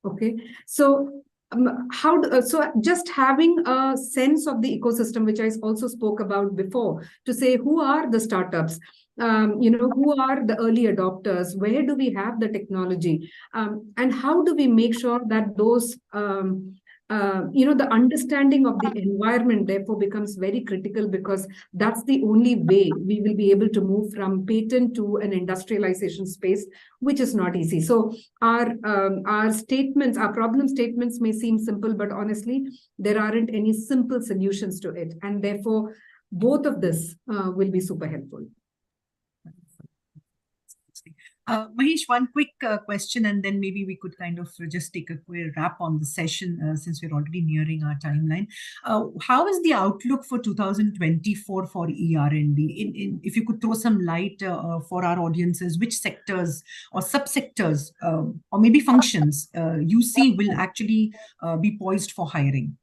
Okay, so so just having a sense of the ecosystem, which I also spoke about before, to say who are the startups, who are the early adopters, where do we have the technology, and how do we make sure that those the understanding of the environment therefore becomes very critical, because that's the only way we will be able to move from patent to an industrialization space, which is not easy. So our statements, our problem statements may seem simple, but honestly, there aren't any simple solutions to it. And therefore, both of this will be super helpful. Mahesh, one quick question, and then maybe we could kind of just take a quick wrap on the session since we're already nearing our timeline. How is the outlook for 2024 for ER&D? If you could throw some light for our audiences, which sectors or subsectors or maybe functions you see will actually be poised for hiring?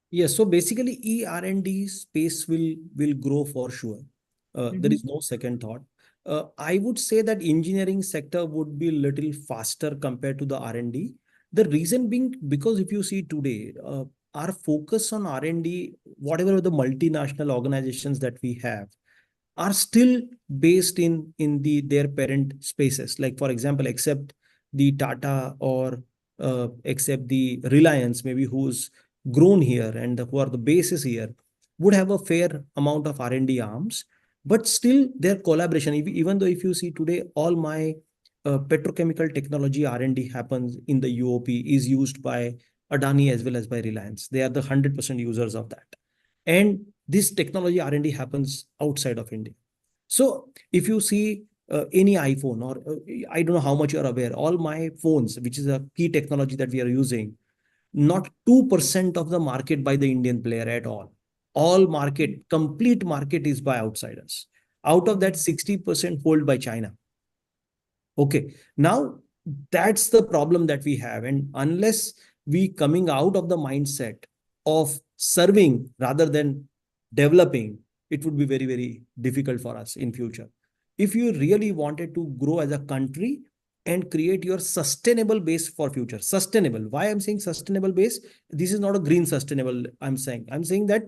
Yes, so basically ER&D space will grow for sure. There is no second thought. I would say that engineering sector would be a little faster compared to the R&D. The reason being because if you see today, our focus on R&D, whatever the multinational organizations that we have, are still based in their parent spaces. Like for example, except the Tata or except the Reliance, maybe who's grown here and who are the bases here, would have a fair amount of R&D arms, but still their collaboration. Even though if you see today, all my petrochemical technology R&D happens in the UOP is used by Adani as well as by Reliance. They are the 100% users of that. And this technology R&D happens outside of India. So if you see any iPhone or I don't know how much you're aware, all my phones, which is a key technology that we are using, not 2% of the market by the Indian player at all. All market, complete market is by outsiders. Out of that, 60% hold by China. Okay, now that's the problem that we have. And unless we coming out of the mindset of serving rather than developing, it would be very, very difficult for us in future. If you really wanted to grow as a country and create your sustainable base for future, sustainable. Why I'm saying sustainable base? This is not a green sustainable. I'm saying that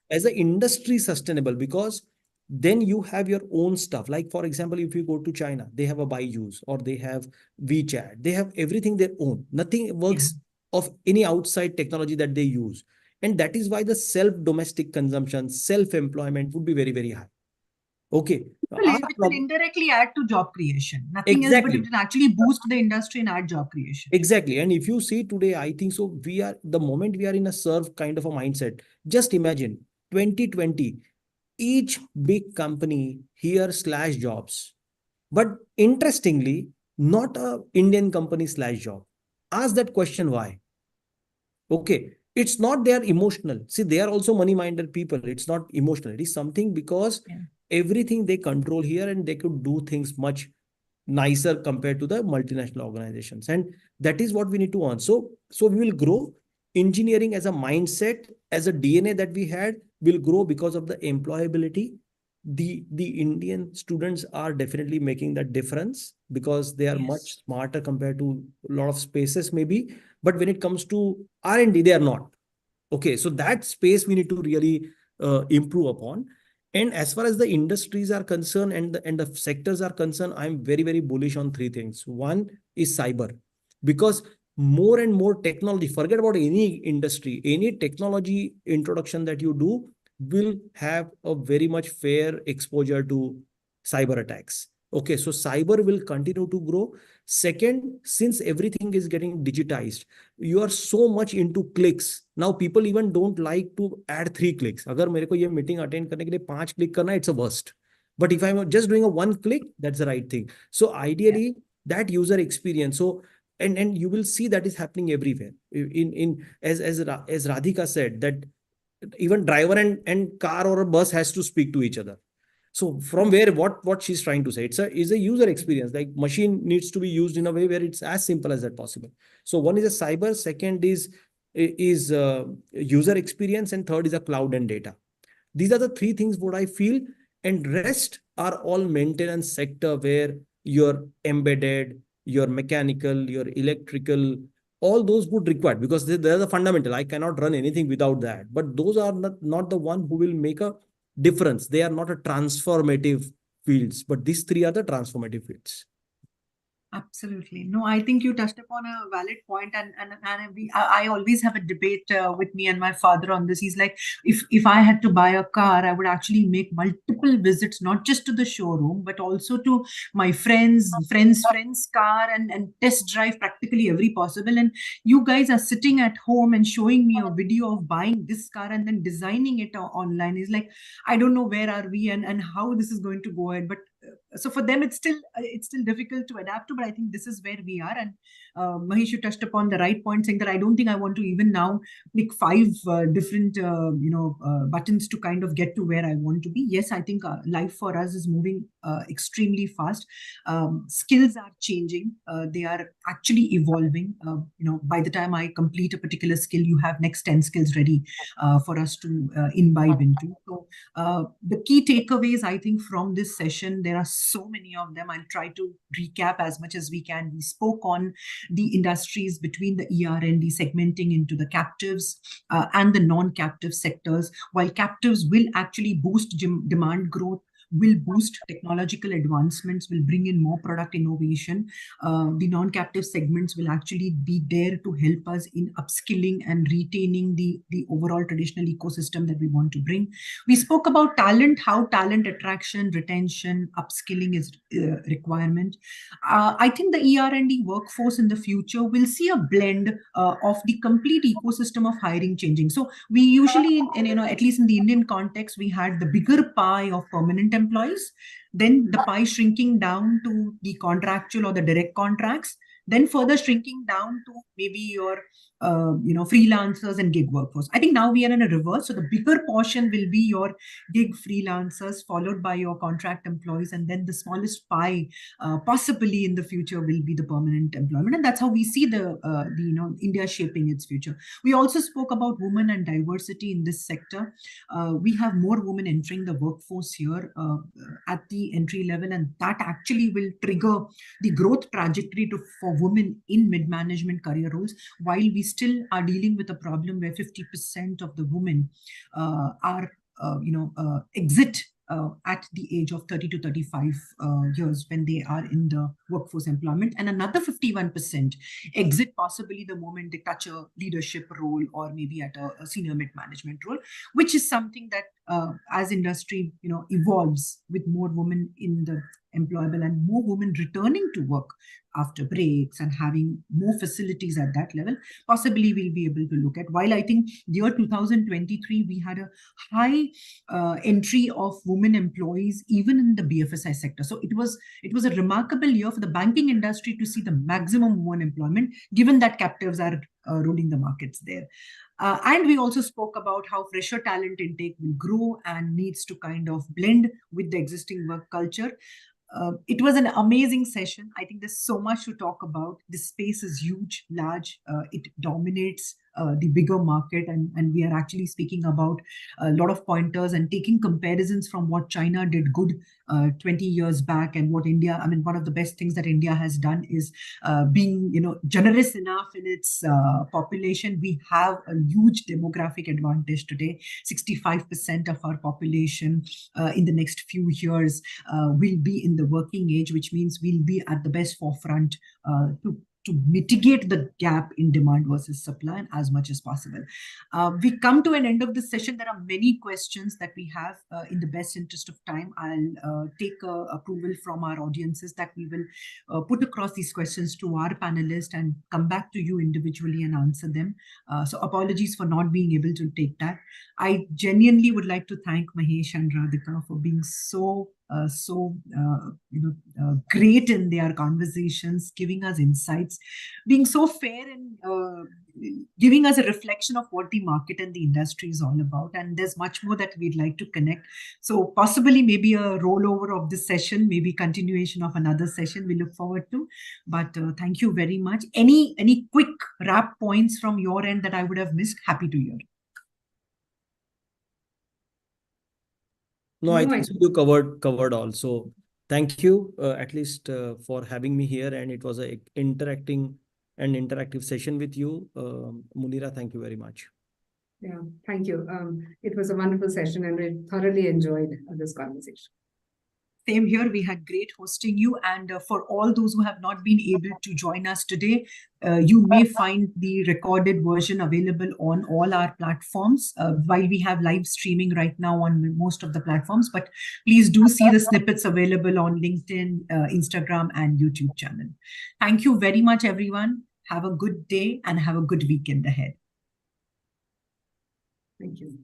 as an industry sustainable, because then you have your own stuff. Like for example, if you go to China, they have a Byju's or they have WeChat. They have everything their own. Nothing works of any outside technology that they use. And that is why the self-domestic consumption, self-employment would be very, very high. Okay. Which will indirectly add to job creation. Nothing else, but it will actually boost the industry and add job creation. Exactly. And if you see today, I think so, we are, the moment we are in a serve kind of a mindset, just imagine 2020, each big company here slash jobs. But interestingly, not a Indian company slash job. Ask that question why. Okay. It's not they are emotional. See, they are also money-minded people. It's not emotional. It is something because everything they control here and they could do things much nicer compared to the multinational organizations. And that is what we need to earn. So we will grow. Engineering as a mindset, as a DNA that we had, will grow because of the employability. The Indian students are definitely making that difference because they are much smarter compared to a lot of spaces maybe. But when it comes to R&D, they are not. Okay, so that space we need to really improve upon. And as far as the industries are concerned and the sectors are concerned, I'm very, very bullish on three things. One is cyber, because more and more technology, forget about any industry, any technology introduction that you do will have a very much fair exposure to cyber attacks. Okay, so cyber will continue to grow. Second, since everything is getting digitized, you are so much into clicks. Now people even don't like to add 3 clicks. Agar mere ko ye meeting attend karne ke liye 5 click karna, it's a worst. But if I'm just doing a 1 click, that's the right thing. So ideally, that user experience. So and you will see that is happening everywhere. As Radhika said, that even driver and car or a bus has to speak to each other. So from where what she's trying to say, is a user experience. Like machine needs to be used in a way where it's as simple as that possible. So one is a cyber, second is user experience, and third is a cloud and data. These are the 3 things what I feel, and rest are all maintenance sector where you're embedded, your mechanical, your electrical, all those would require, because they're the fundamental. I cannot run anything without that. But those are not the one who will make a difference. They are not a transformative fields, but these 3 are the transformative fields. Absolutely. No, I think you touched upon a valid point, and I always have a debate with me and my father on this. He's like, if I had to buy a car, I would actually make multiple visits, not just to the showroom, but also to my friends' car, and test drive practically every possible. And you guys are sitting at home and showing me a video of buying this car and then designing it online. Is like, I don't know where are we and how this is going to go ahead. But so for them, it's still difficult to adapt to, but I think this is where we are. And Mahesh, you touched upon the right point, saying that I don't think I want to even now pick 5 different buttons to kind of get to where I want to be. Yes, I think life for us is moving extremely fast. Skills are changing. They are actually evolving. By the time I complete a particular skill, you have next 10 skills ready for us to imbibe into. So The key takeaways, I think, from this session, there are so many of them. I'll try to recap as much as we can. We spoke on the industries between the ER&D segmenting into the captives and the non-captive sectors. While captives will actually boost demand growth, will boost technological advancements, will bring in more product innovation. The non-captive segments will actually be there to help us in upskilling and retaining the overall traditional ecosystem that we want to bring. We spoke about talent, how talent attraction, retention, upskilling is requirement. I think the ER&D workforce in the future will see a blend of the complete ecosystem of hiring changing. So we usually, at least in the Indian context, we had the bigger pie of permanent employees, then the pie shrinking down to the contractual or the direct contracts, then further shrinking down to maybe your freelancers and gig workforce. I think now we are in a reverse. So the bigger portion will be your gig freelancers, followed by your contract employees, and then the smallest pie possibly in the future will be the permanent employment. And that's how we see the India shaping its future. We also spoke about women and diversity in this sector. We have more women entering the workforce here at the entry level, and that actually will trigger the growth trajectory for women in mid-management career roles, while we still are dealing with a problem where 50% of the women exit at the age of 30 to 35 years when they are in the workforce employment, and another 51% exit possibly the moment they touch a leadership role or maybe at a senior mid-management role, which is something that as industry evolves with more women in the employable and more women returning to work after breaks and having more facilities at that level, possibly we'll be able to look at. While I think year 2023, we had a high entry of women employees even in the BFSI sector. So it was a remarkable year for the banking industry to see the maximum women employment, given that captives are ruling the markets there. And we also spoke about how fresher talent intake will grow and needs to kind of blend with the existing work culture. It was an amazing session. I think there's so much to talk about. This space is huge, large. It dominates the bigger market, and we are actually speaking about a lot of pointers and taking comparisons from what China did good 20 years back and what India, one of the best things that India has done is being generous enough in its population. We have a huge demographic advantage today. 65% of our population in the next few years will be in the working age, which means we'll be at the best forefront to mitigate the gap in demand versus supply and as much as possible. We come to an end of this session. There are many questions that we have. In the best interest of time, I'll take approval from our audiences that we will put across these questions to our panelists and come back to you individually and answer them. So apologies for not being able to take that. I genuinely would like to thank Mahesh and Radhika for being so great in their conversations, giving us insights, being so fair and giving us a reflection of what the market and the industry is all about. And there's much more that we'd like to connect. So possibly maybe a rollover of this session, maybe continuation of another session we look forward to. But thank you very much. Any quick wrap points from your end that I would have missed? Happy to hear. No, I think you covered all. So thank you at least for having me here, and it was an interactive session with you. Munira, thank you very much. Yeah, thank you. It was a wonderful session and we thoroughly enjoyed this conversation. Same here. We had great hosting you. And for all those who have not been able to join us today, you may find the recorded version available on all our platforms, while we have live streaming right now on most of the platforms. But please do see the snippets available on LinkedIn, Instagram, and YouTube channel. Thank you very much, everyone. Have a good day and have a good weekend ahead. Thank you.